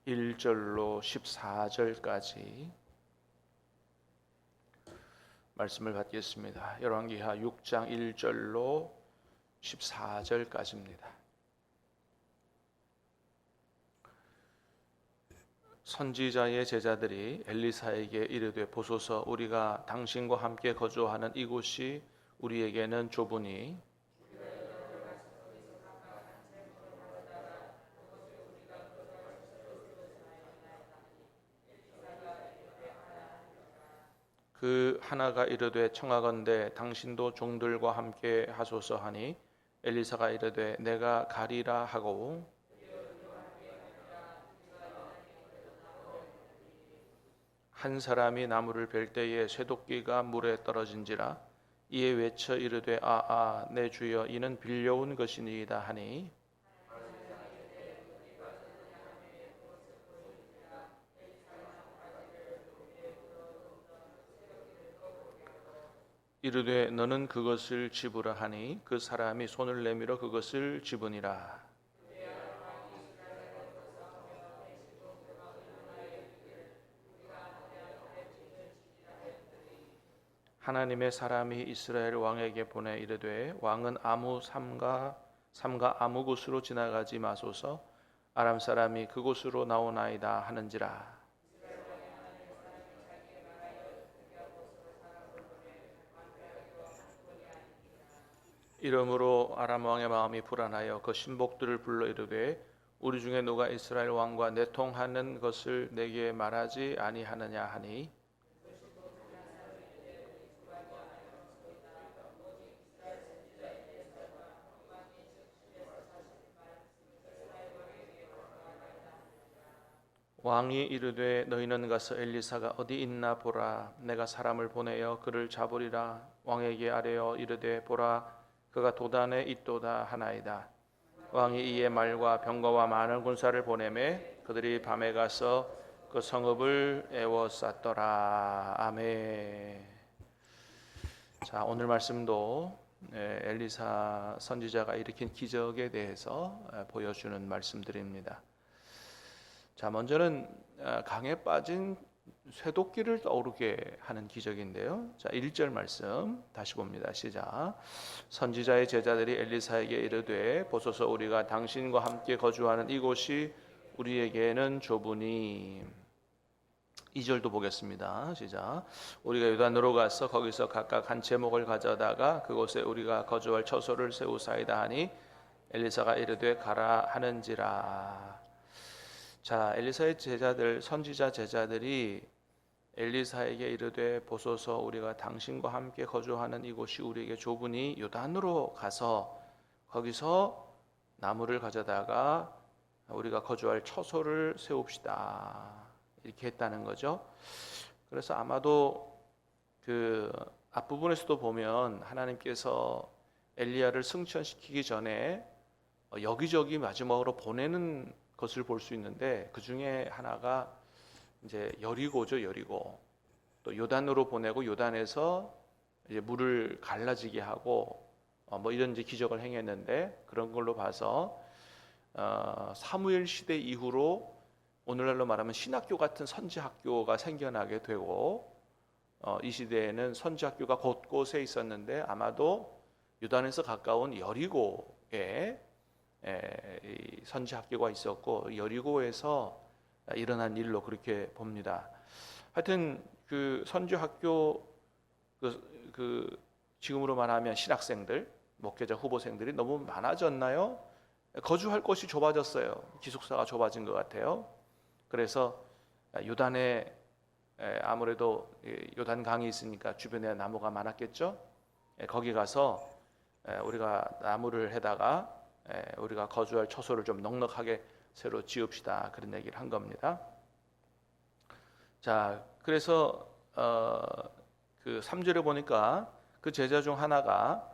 1절로 14절까지 말씀을 받겠습니다. 열왕기하 6장 1절로 14절까지입니다. 선지자의 제자들이 엘리사에게 이르되 보소서 우리가 당신과 함께 거주하는 이곳이 우리에게는 좁으니 그 하나가 이르되 청하건대 당신도 종들과 함께 하소서 하니 엘리사가 이르되 내가 가리라 하고 한 사람이 나무를 벨 때에 쇠도끼가 물에 떨어진지라 이에 외쳐 이르되 내 주여 이는 빌려온 것이니이다 하니 이르되 너는 그것을 집으라 하니 그 사람이 손을 내밀어 그것을 집으니라. 하나님의 사람이 이스라엘 왕에게 보내 이르되 왕은 삼가 아무 곳으로 지나가지 마소서 아람 사람이 그곳으로 나오나이다 하는지라. 이러므로 아람 왕의 마음이 불안하여 그 신복들을 불러 이르되 우리 중에 누가 이스라엘 왕과 내통하는 것을 내게 말하지 아니하느냐 하니 왕이 이르되 너희는 가서 엘리사가 어디 있나 보라. 내가 사람을 보내어 그를 잡으리라. 왕에게 아뢰어 이르되 보라 그가 도단에 있도다 하나이다. 왕이 이에 말과 병거와 많은 군사를 보내매 그들이 밤에 가서 그 성읍을 에워쌌더라. 아멘. 자, 오늘 말씀도 엘리사 선지자가 일으킨 기적에 대해서 보여주는 말씀들입니다. 자, 먼저는 강에 빠진 쇠도끼를 떠오르게 하는 기적인데요. 자, 1절 말씀 다시 봅니다. 시작. 선지자의 제자들이 엘리사에게 이르되 보소서 우리가 당신과 함께 거주하는 이곳이 우리에게는 좁으니 2절도 보겠습니다. 시작. 우리가 요단으로 가서 거기서 각각 한 제목을 가져다가 그곳에 우리가 거주할 처소를 세우사이다 하니 엘리사가 이르되 가라 하는지라. 자, 엘리사의 제자들, 선지자 제자들이 엘리사에게 이르되 보소서 우리가 당신과 함께 거주하는 이곳이 우리에게 좁으니 요단으로 가서 거기서 나무를 가져다가 우리가 거주할 처소를 세웁시다. 이렇게 했다는 거죠. 그래서 아마도 그 앞부분에서도 보면 하나님께서 엘리야를 승천시키기 전에 여기저기 마지막으로 보내는 것을 볼 수 있는데 그 중에 하나가 이제 여리고죠. 여리고 또 요단으로 보내고 요단에서 이제 물을 갈라지게 하고 뭐 이런 이제 기적을 행했는데 그런 걸로 봐서 사무엘 시대 이후로 오늘날로 말하면 신학교 같은 선지학교가 생겨나게 되고 이 시대에는 선지학교가 곳곳에 있었는데 아마도 요단에서 가까운 여리고에 선지학교가 있었고 여리고에서 일어난 일로 그렇게 봅니다. 하여튼 그 선지학교 그 지금으로 말하면 신학생들, 목회자 후보생들이 너무 많아졌나요? 거주할 곳이 좁아졌어요. 기숙사가 좁아진 것 같아요. 그래서 요단에 아무래도 요단 강이 있으니까 주변에 나무가 많았겠죠. 거기 가서 우리가 나무를 해다가 우리가 거주할 처소를 좀 넉넉하게 새로 지읍시다 그런 얘기를 한 겁니다. 자, 그래서 그 3절에 보니까 그 제자 중 하나가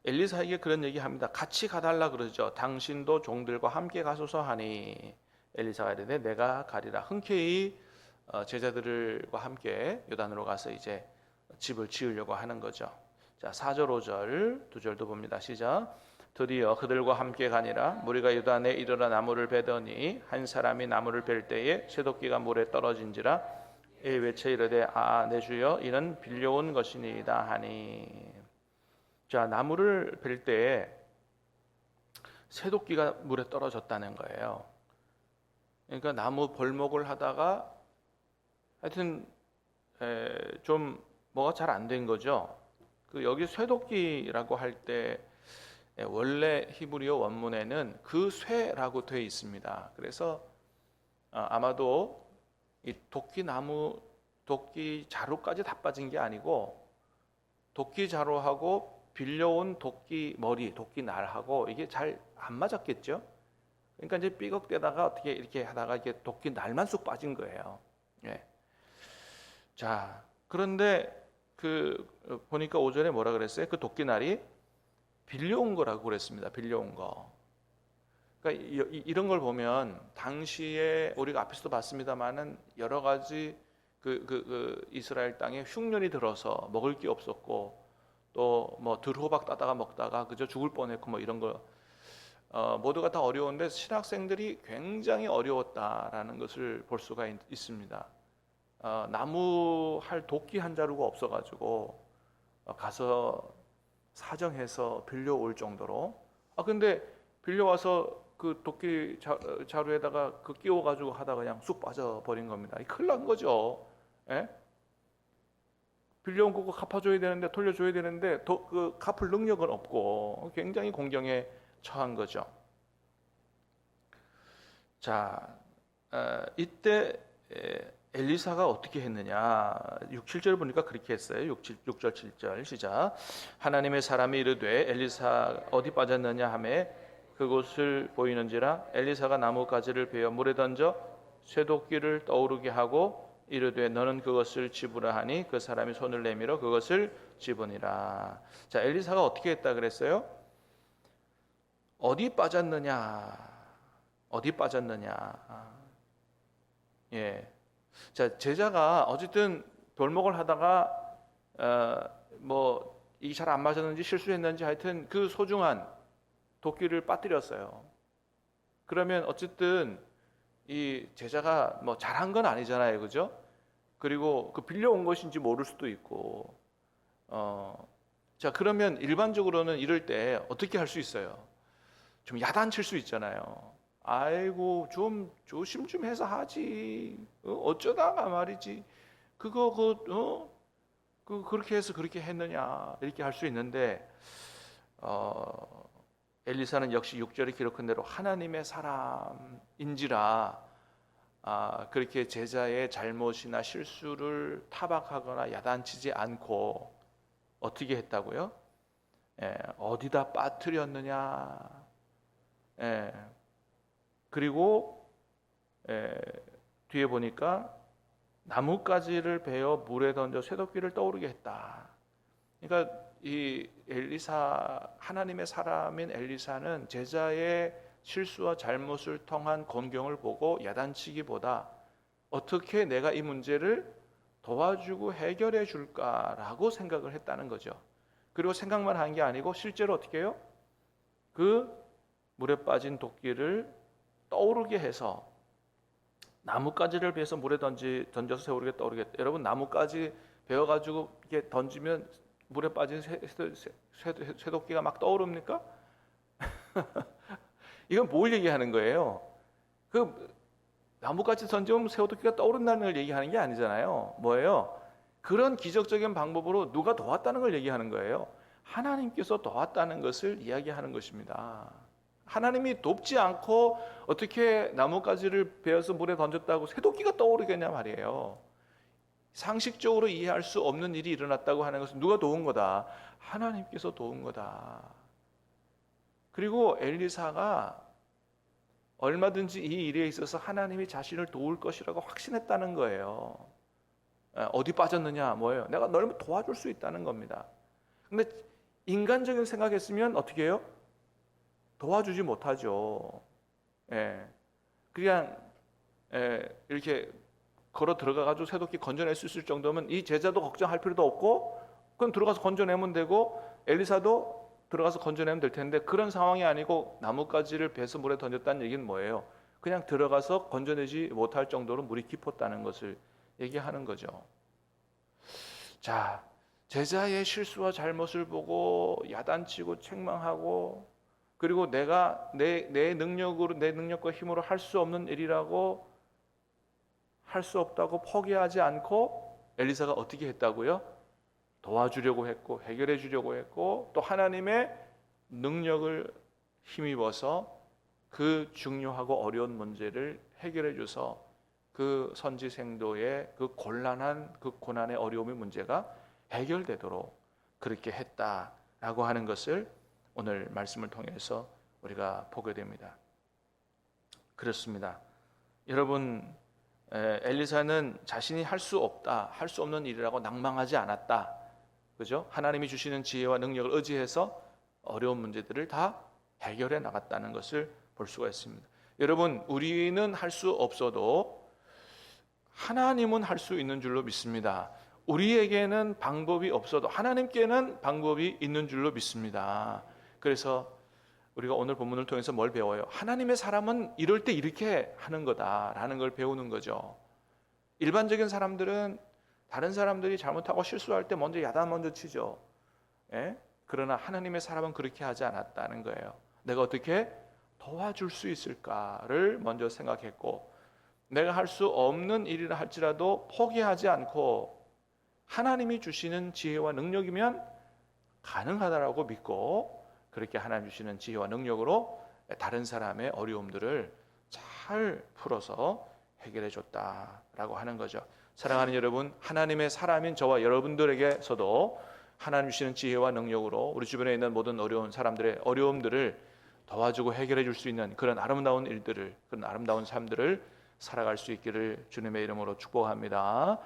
엘리사에게 그런 얘기합니다. 같이 가달라 그러죠. 당신도 종들과 함께 가소서 하니 엘리사가 이르되 내가 가리라. 흔쾌히 제자들과 함께 요단으로 가서 이제 집을 지으려고 하는 거죠. 자, 4절 5절 두 절도 봅니다. 시작. 드디어 그들과 함께 가니라. 무리가 요단에 이르러 나무를 베더니 한 사람이 나무를 벨 때에 쇠도끼가 물에 떨어진지라. 이 외쳐 이르되 내 주여 이는 빌려온 것이니이다 하니. 자, 나무를 벨 때에 쇠도끼가 물에 떨어졌다는 거예요. 그러니까 나무 벌목을 하다가 하여튼 좀 뭐가 잘 안 된 거죠. 그 여기 쇠도끼라고 할 때 원래 히브리어 원문에는 그 쇠라고 되어 있습니다. 그래서 아마도 이 도끼 나무, 도끼 자루까지 다 빠진 게 아니고 도끼 자루하고 빌려온 도끼 머리, 도끼 날하고 이게 잘 안 맞았겠죠. 그러니까 이제 삐걱대다가 어떻게 이렇게 하다가 이게 도끼 날만 쑥 빠진 거예요. 예. 자, 그런데 그 보니까 오전에 뭐라 그랬어요? 그 도끼 날이 빌려온 거라고 그랬습니다. 빌려온 거. 그러니까 이런 걸 보면 당시에 우리가 앞에서도 봤습니다만은 여러 가지 그 이스라엘 땅에 흉년이 들어서 먹을 게 없었고 또 뭐 들호박 따다가 먹다가 그저 죽을 뻔했고 뭐 이런 거 모두가 다 어려운데 신학생들이 굉장히 어려웠다라는 것을 볼 수가 있습니다. 나무 할 도끼 한 자루가 없어가지고 가서 사정해서 빌려올 정도로. 근데 빌려와서 그 도끼 자루에다가 그 끼워가지고 하다가 그냥 쑥 빠져버린 겁니다. 큰일 난 거죠. 예? 빌려온 거 갚아줘야 되는데 돌려줘야 되는데 그 갚을 능력은 없고 굉장히 공경에 처한 거죠. 자, 이때 엘리사가 어떻게 했느냐? 6, 7절 보니까 그렇게 했어요. 6절 7절 시작. 하나님의 사람이 이르되 엘리사 어디 빠졌느냐 하매 그곳을 보이는지라. 엘리사가 나뭇가지를 베어 물에 던져 쇠도끼를 떠오르게 하고 이르되 너는 그것을 집으라 하니 그 사람이 손을 내밀어 그것을 집으니라. 자, 엘리사가 어떻게 했다 그랬어요? 어디 빠졌느냐? 어디 빠졌느냐? 예. 자, 제자가 어쨌든 돌목을 하다가 뭐 이게 잘 안 맞았는지 실수했는지 하여튼 그 소중한 도끼를 빠뜨렸어요. 그러면 어쨌든 이 제자가 뭐 잘한 건 아니잖아요, 그죠? 그리고 그 빌려온 것인지 모를 수도 있고, 자, 그러면 일반적으로는 이럴 때 어떻게 할 수 있어요? 좀 야단칠 수 있잖아요. 아이고 좀 조심 좀 해서 하지. 어쩌다가 말이지. 그거 그렇게 해서 그렇게 했느냐 이렇게 할 수 있는데 엘리사는 역시 6절에 기록한 대로 하나님의 사람인지라 그렇게 제자의 잘못이나 실수를 타박하거나 야단치지 않고 어떻게 했다고요? 어디다 빠뜨렸느냐? 그리고 뒤에 보니까 나뭇가지를 베어 물에 던져 쇠도끼를 떠오르게 했다. 그러니까 이 엘리사, 하나님의 사람인 엘리사는 제자의 실수와 잘못을 통한 공경을 보고 야단치기보다 어떻게 내가 이 문제를 도와주고 해결해 줄까라고 생각을 했다는 거죠. 그리고 생각만 한 게 아니고 실제로 어떻게 해요? 그 물에 빠진 도끼를 떠오르게 해서 나뭇가지를 베어서 물에 던져서 세우게 떠오르게. 여러분 나뭇가지 베어가지고 이렇게 던지면 물에 빠진 쇠도끼가 막 떠오릅니까? 이건 뭘 얘기하는 거예요? 그 나뭇가지 던지면 쇠도끼가 떠오른다는 걸 얘기하는 게 아니잖아요. 뭐예요? 그런 기적적인 방법으로 누가 도왔다는 걸 얘기하는 거예요. 하나님께서 도왔다는 것을 이야기하는 것입니다. 하나님이 돕지 않고 어떻게 나뭇가지를 베어서 물에 던졌다고 쇠도끼가 떠오르겠냐 말이에요. 상식적으로 이해할 수 없는 일이 일어났다고 하는 것은 누가 도운 거다? 하나님께서 도운 거다. 그리고 엘리사가 얼마든지 이 일에 있어서 하나님이 자신을 도울 것이라고 확신했다는 거예요. 어디 빠졌느냐? 뭐예요? 내가 널 도와줄 수 있다는 겁니다. 근데 인간적인 생각했으면 어떻게 해요? 도와주지 못하죠. 그냥 이렇게 걸어 들어가가지고 쇠도끼 건져낼 수 있을 정도면 이 제자도 걱정할 필요도 없고 그럼 들어가서 건져내면 되고 엘리사도 들어가서 건져내면 될 텐데 그런 상황이 아니고 나뭇가지를 베서 물에 던졌다는 얘기는 뭐예요? 그냥 들어가서 건져내지 못할 정도로 물이 깊었다는 것을 얘기하는 거죠. 자, 제자의 실수와 잘못을 보고 야단치고 책망하고 그리고 내가 내 능력으로 내 능력과 힘으로 할 수 없는 일이라고 할 수 없다고 포기하지 않고 엘리사가 어떻게 했다고요? 도와주려고 했고 해결해 주려고 했고 또 하나님의 능력을 힘입어서 그 중요하고 어려운 문제를 해결해 줘서 그 선지생도의 그 곤란한 그 고난의 어려움의 문제가 해결되도록 그렇게 했다라고 하는 것을 오늘 말씀을 통해서 우리가 보게 됩니다. 그렇습니다. 여러분, 엘리사는 자신이 할 수 없다, 할 수 없는 일이라고 낭망하지 않았다. 그죠? 하나님이 주시는 지혜와 능력을 의지해서 어려운 문제들을 다 해결해 나갔다는 것을 볼 수가 있습니다. 여러분, 우리는 할 수 없어도 하나님은 할 수 있는 줄로 믿습니다. 우리에게는 방법이 없어도 하나님께는 방법이 있는 줄로 믿습니다. 그래서 우리가 오늘 본문을 통해서 뭘 배워요? 하나님의 사람은 이럴 때 이렇게 하는 거다라는 걸 배우는 거죠. 일반적인 사람들은 다른 사람들이 잘못하고 실수할 때 먼저 야단 먼저 치죠. 예? 그러나 하나님의 사람은 그렇게 하지 않았다는 거예요. 내가 어떻게 도와줄 수 있을까를 먼저 생각했고 내가 할 수 없는 일이라 할지라도 포기하지 않고 하나님이 주시는 지혜와 능력이면 가능하다라고 믿고 그렇게 하나님 주시는 지혜와 능력으로 다른 사람의 어려움들을 잘 풀어서 해결해 줬다라고 하는 거죠. 사랑하는 여러분, 하나님의 사람인 저와 여러분들에게서도 하나님 주시는 지혜와 능력으로 우리 주변에 있는 모든 어려운 사람들의 어려움들을 도와주고 해결해 줄 수 있는 그런 아름다운 일들을, 그런 아름다운 삶들을 살아갈 수 있기를 주님의 이름으로 축복합니다.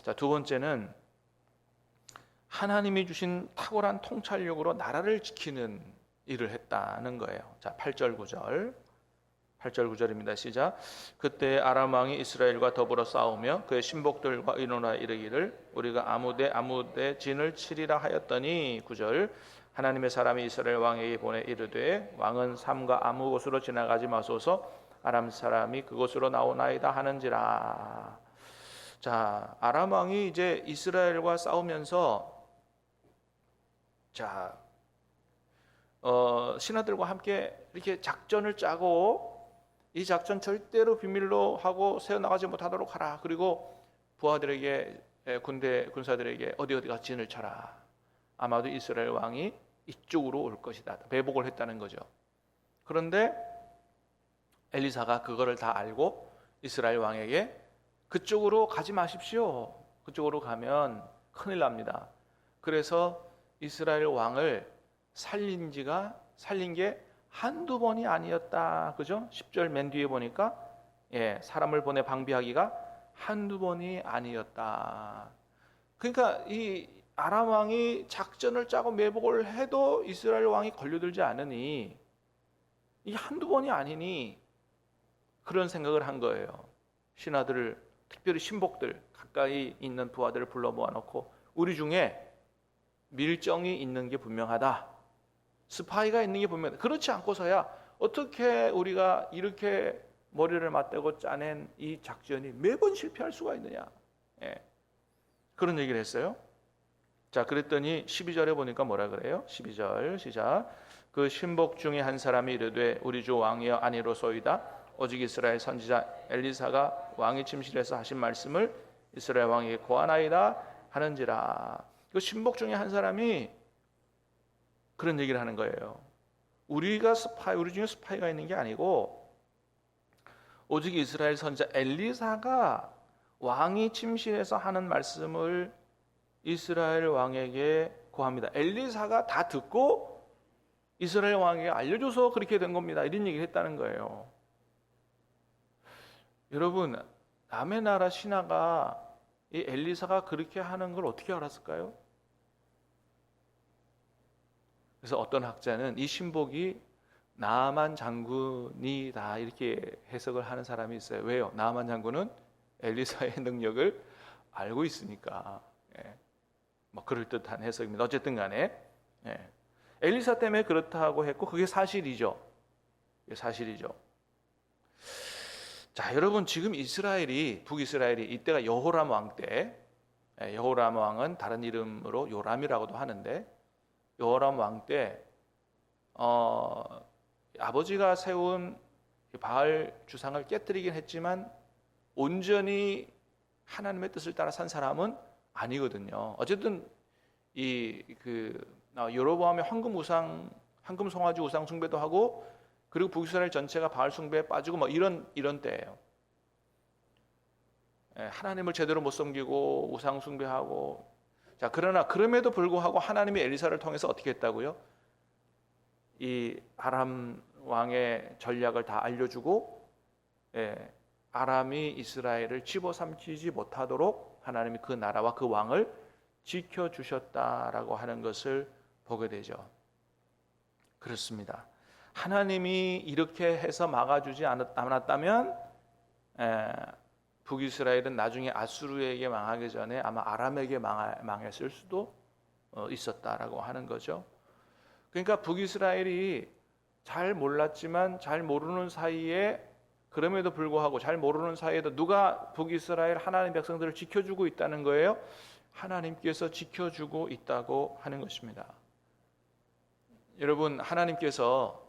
자, 두 번째는 하나님이 주신 탁월한 통찰력으로 나라를 지키는 일을 했다는 거예요. 자, 8절 9절입니다. 시작. 그때 아람 왕이 이스라엘과 더불어 싸우며 그의 신복들과 의논하여 이르기를 우리가 아무데 진을 치리라 하였더니 9절. 하나님의 사람이 이스라엘 왕에게 보내 이르되 왕은 삼가 아무 곳으로 지나가지 마소서 아람 사람이 그곳으로 나오나이다 하는지라. 자, 아람 왕이 이제 이스라엘과 싸우면서 자, 신하들과 함께 이렇게 작전을 짜고 이 작전 절대로 비밀로 하고 세워나가지 못하도록 하라. 그리고 부하들에게 군사들에게 어디가 진을 쳐라. 아마도 이스라엘 왕이 이쪽으로 올 것이다. 배복을 했다는 거죠. 그런데 엘리사가 그거를 다 알고 이스라엘 왕에게 그쪽으로 가지 마십시오. 그쪽으로 가면 큰일 납니다. 그래서 이스라엘 왕을 살린 게 한두 번이 아니었다. 그죠? 10절 맨 뒤에 보니까 사람을 보내 방비하기가 한두 번이 아니었다. 그러니까 이 아람 왕이 작전을 짜고 매복을 해도 이스라엘 왕이 걸려들지 않으니 이 한두 번이 아니니 그런 생각을 한 거예요. 신하들을 특별히 신복들 가까이 있는 부하들을 불러 모아놓고 우리 중에 밀정이 있는 게 분명하다. 스파이가 있는 게 분명하다. 그렇지 않고서야 어떻게 우리가 이렇게 머리를 맞대고 짜낸 이 작전이 매번 실패할 수가 있느냐. 그런 얘기를 했어요. 자, 그랬더니 12절에 보니까 뭐라 그래요? 12절 시작. 그 신복 중에 한 사람이 이르되 우리 주 왕이여 아니로소이다. 오직 이스라엘 선지자 엘리사가 왕의 침실에서 하신 말씀을 이스라엘 왕에게 고하나이다 하는지라. 그 신복 중에 한 사람이 그런 얘기를 하는 거예요. 우리 중에 스파이가 있는 게 아니고 오직 이스라엘 선지자 엘리사가 왕이 침실에서 하는 말씀을 이스라엘 왕에게 고합니다. 엘리사가 다 듣고 이스라엘 왕에게 알려줘서 그렇게 된 겁니다. 이런 얘기를 했다는 거예요. 여러분, 남의 나라 신하가 이 엘리사가 그렇게 하는 걸 어떻게 알았을까요? 그래서 어떤 학자는 이 신복이 나아만 장군이다 이렇게 해석을 하는 사람이 있어요. 왜요? 나아만 장군은 엘리사의 능력을 알고 있으니까. 뭐 그럴듯한 해석입니다. 어쨌든 간에 엘리사 때문에 그렇다고 했고 그게 사실이죠. 그게 사실이죠. 자, 여러분 지금 북이스라엘이 이때가 여호람 왕 때, 여호람 왕은 다른 이름으로 요람이라고도 하는데, 여호람 왕 때 아버지가 세운 바알 주상을 깨뜨리긴 했지만 온전히 하나님의 뜻을 따라 산 사람은 아니거든요. 어쨌든 여로보암의 황금 송아지 우상 숭배도 하고, 그리고 북이스라엘 전체가 바알 숭배에 빠지고 뭐 이런 때예요. 하나님을 제대로 못 섬기고 우상 숭배하고. 자, 그러나 그럼에도 불구하고 하나님이 엘리사를 통해서 어떻게 했다고요? 이 아람 왕의 전략을 다 알려주고, 아람이 이스라엘을 집어삼키지 못하도록 하나님이 그 나라와 그 왕을 지켜주셨다라고 하는 것을 보게 되죠. 그렇습니다. 하나님이 이렇게 해서 막아주지 않았다면 북이스라엘은 나중에 아수르에게 망하기 전에 아마 아람에게 망했을 수도 있었다라고 하는 거죠. 그러니까 북이스라엘이 잘 몰랐지만 잘 모르는 사이에, 그럼에도 불구하고 잘 모르는 사이에도 누가 북이스라엘 하나님 백성들을 지켜주고 있다는 거예요? 하나님께서 지켜주고 있다고 하는 것입니다. 여러분, 하나님께서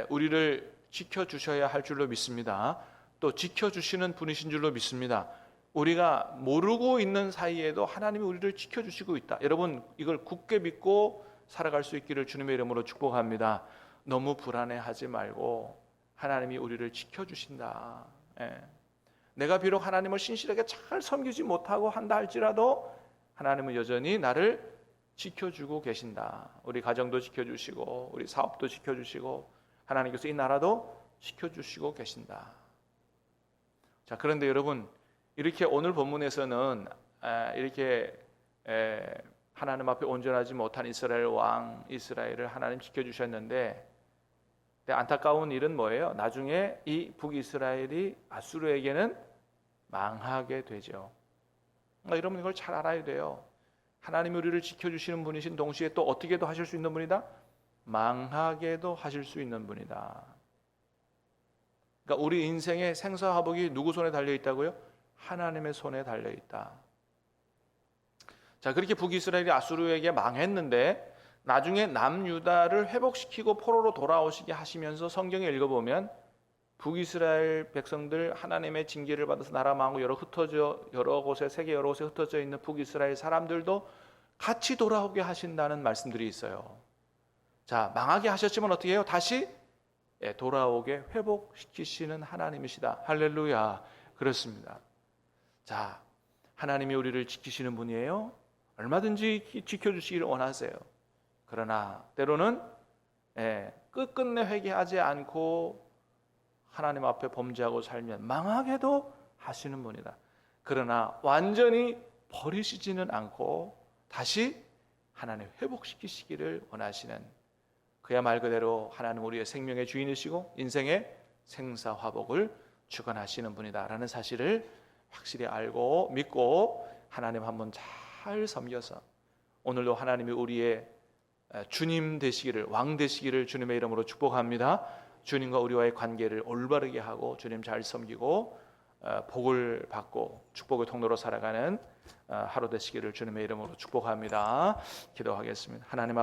우리를 지켜주셔야 할 줄로 믿습니다. 또 지켜주시는 분이신 줄로 믿습니다. 우리가 모르고 있는 사이에도 하나님이 우리를 지켜주시고 있다. 여러분, 이걸 굳게 믿고 살아갈 수 있기를 주님의 이름으로 축복합니다. 너무 불안해하지 말고 하나님이 우리를 지켜주신다. 내가 비록 하나님을 신실하게 잘 섬기지 못하고 한다 할지라도 하나님은 여전히 나를 지켜주고 계신다. 우리 가정도 지켜주시고 우리 사업도 지켜주시고 하나님께서 이 나라도 지켜주시고 계신다. 자, 그런데 여러분, 이렇게 오늘 본문에서는 이렇게 하나님 앞에 온전하지 못한 이스라엘 왕 이스라엘을 하나님 지켜주셨는데, 안타까운 일은 뭐예요? 나중에 이 북이스라엘이 아수르에게는 망하게 되죠. 여러분, 이걸 잘 알아야 돼요. 하나님이 우리를 지켜주시는 분이신 동시에 또 어떻게도 하실 수 있는 분이다? 망하게도 하실 수 있는 분이다. 그러니까 우리 인생의 생사화복이 누구 손에 달려 있다고요? 하나님의 손에 달려 있다. 자, 그렇게 북이스라엘이 아수르에게 망했는데 나중에 남유다를 회복시키고 포로로 돌아오시게 하시면서 성경에 읽어보면 북이스라엘 백성들 하나님의 징계를 받아서 나라 망하고 여러 곳에, 세계 여러 곳에 흩어져 있는 북이스라엘 사람들도 같이 돌아오게 하신다는 말씀들이 있어요. 자, 망하게 하셨지만 어떻게 해요? 다시 돌아오게 회복시키시는 하나님이시다. 할렐루야. 그렇습니다. 자, 하나님이 우리를 지키시는 분이에요. 얼마든지 지켜주시기를 원하세요. 그러나 때로는 끝끝내 회개하지 않고 하나님 앞에 범죄하고 살면 망하게도 하시는 분이다. 그러나 완전히 버리시지는 않고 다시 하나님 회복시키시기를 원하시는, 그야 말 그대로 하나님 우리의 생명의 주인이시고 인생의 생사화복을 주관하시는 분이다라는 사실을 확실히 알고 믿고 하나님 한번 잘 섬겨서 오늘도 하나님이 우리의 주님 되시기를, 왕 되시기를 주님의 이름으로 축복합니다. 주님과 우리와의 관계를 올바르게 하고 주님 잘 섬기고 복을 받고 축복의 통로로 살아가는 하루 되시기를 주님의 이름으로 축복합니다. 기도하겠습니다. 하나님 아버지,